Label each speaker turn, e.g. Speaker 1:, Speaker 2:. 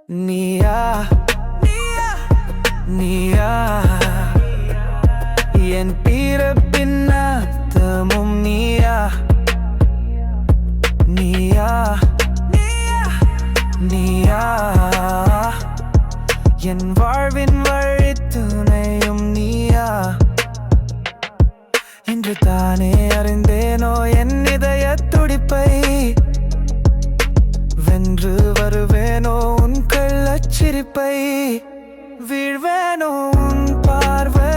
Speaker 1: நீயா நீயா என் பிறப்பின் அர்த்தமும் நீயா நீயா நீயா என் வாழ்வின் வழித்துணையும் நீயா இன்று தானே அறிந்தேனோ என் இதய துடிப்பை வென்று வருவேனோ உன் கள்ளச்சிரிப்பை வீழ்வேனோ உன் பார்வை